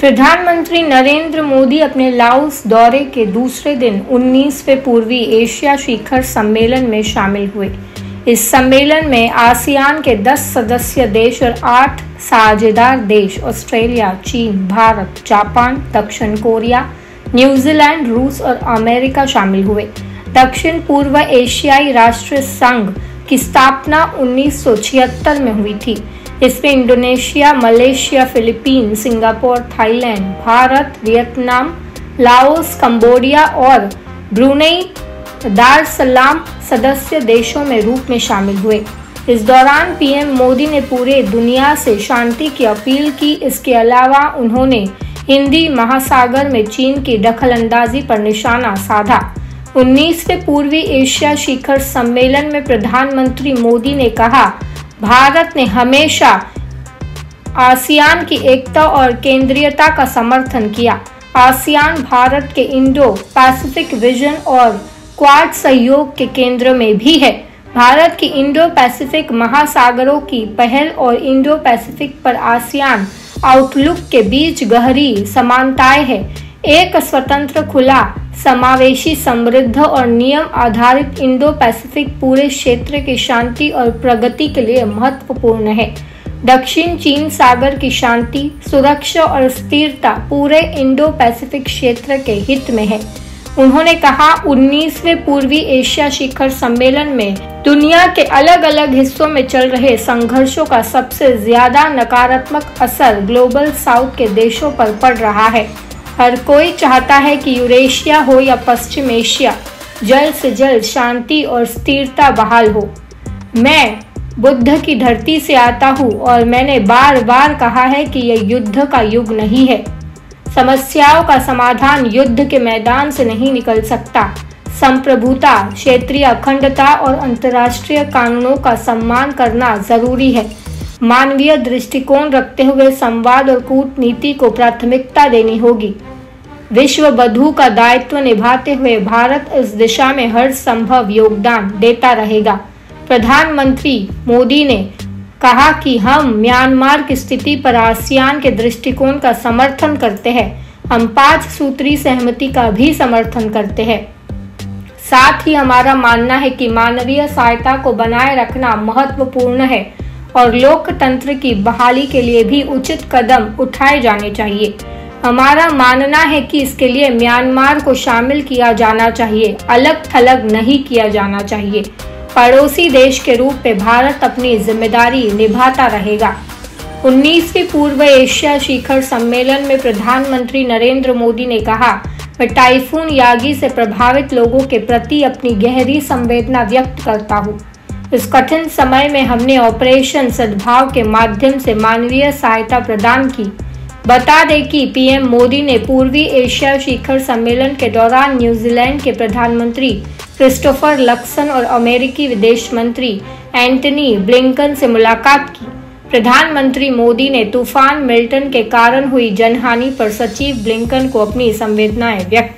प्रधानमंत्री नरेंद्र मोदी अपने लाओस दौरे के दूसरे दिन 19वें पूर्वी एशिया शिखर सम्मेलन में शामिल हुए। इस सम्मेलन में आसियान के 10 सदस्य देश और 8 साझेदार देश ऑस्ट्रेलिया, चीन, भारत, जापान, दक्षिण कोरिया, न्यूजीलैंड, रूस और अमेरिका शामिल हुए। दक्षिण पूर्व एशियाई राष्ट्र संघ की स्थापना 1976 में हुई थी। इसमें Indonesia, Malaysia, Philippines, Singapore, Thailand, Bharat, Vietnam, Laos, Cambodia और ब्रुनेई दारसलाम सदस्य देशों में रूप में शामिल हुए। इस दौरान पीएम मोदी ने पूरे दुनिया से शांति की अपील की। इसके अलावा उन्होंने हिंदी महासागर में चीन की दखलंदाजी पर निशाना साधा। 19वें पूर्वी एशिया शिखर सम्मेलन में प्रधानमंत्री मोदी ने कहा, भारत ने हमेशा आसियान की एकता और केंद्रीयता का समर्थन किया। आसियान भारत के इंडो पैसिफिक विजन और क्वाड सहयोग के केंद्र में भी है। भारत की इंडो पैसिफिक महासागरों की पहल और इंडो पैसिफिक पर आसियान आउटलुक के बीच गहरी समानताएं हैं। एक स्वतंत्र, खुला, समावेशी, समृद्ध और नियम आधारित इंडो पैसिफिक पूरे क्षेत्र की शांति और प्रगति के लिए महत्वपूर्ण है। दक्षिण चीन सागर की शांति, सुरक्षा और स्थिरता पूरे इंडो पैसिफिक क्षेत्र के हित में है। उन्होंने कहा, 19वें पूर्वी एशिया शिखर सम्मेलन में दुनिया के अलग अलग हिस्सों में चल रहे संघर्षों का सबसे ज्यादा नकारात्मक असर ग्लोबल साउथ के देशों पर पड़ रहा है। हर कोई चाहता है कि यूरेशिया हो या पश्चिम एशिया, जल्द से जल्द शांति और स्थिरता बहाल हो। मैं बुद्ध की धरती से आता हूँ और मैंने बार बार कहा है कि यह युद्ध का युग नहीं है। समस्याओं का समाधान युद्ध के मैदान से नहीं निकल सकता। संप्रभुता, क्षेत्रीय अखंडता और अंतर्राष्ट्रीय कानूनों का सम्मान करना जरूरी है। मानवीय दृष्टिकोण रखते हुए संवाद और कूटनीति को प्राथमिकता देनी होगी। विश्व बंधु का दायित्व निभाते हुए भारत इस दिशा में हर संभव योगदान देता रहेगा। प्रधानमंत्री मोदी ने कहा कि हम म्यांमार की स्थिति पर आसियान के दृष्टिकोण का समर्थन करते हैं। हम 5 सूत्री सहमति का भी समर्थन करते हैं। साथ ही हमारा मानना है कि मानवीय सहायता को बनाए रखना महत्वपूर्ण है और लोकतंत्र की बहाली के लिए भी उचित कदम उठाए जाने चाहिए। हमारा मानना है कि इसके लिए म्यांमार को शामिल किया जाना चाहिए, अलग थलग नहीं किया जाना चाहिए। पड़ोसी देश के रूप में भारत अपनी जिम्मेदारी निभाता रहेगा। 19वीं पूर्व एशिया शिखर सम्मेलन में प्रधानमंत्री नरेंद्र मोदी ने कहा, मैं टाइफून यागी से प्रभावित लोगों के प्रति अपनी गहरी संवेदना व्यक्त करता हूँ। इस कठिन समय में हमने ऑपरेशन सद्भाव के माध्यम से मानवीय सहायता प्रदान की। बता दें कि पीएम मोदी ने पूर्वी एशिया शिखर सम्मेलन के दौरान न्यूजीलैंड के प्रधानमंत्री क्रिस्टोफर लक्सन और अमेरिकी विदेश मंत्री एंटनी ब्लिंकन से मुलाकात की। प्रधानमंत्री मोदी ने तूफान मिल्टन के कारण हुई जनहानि पर सचिव ब्लिंकन को अपनी संवेदनाएं व्यक्त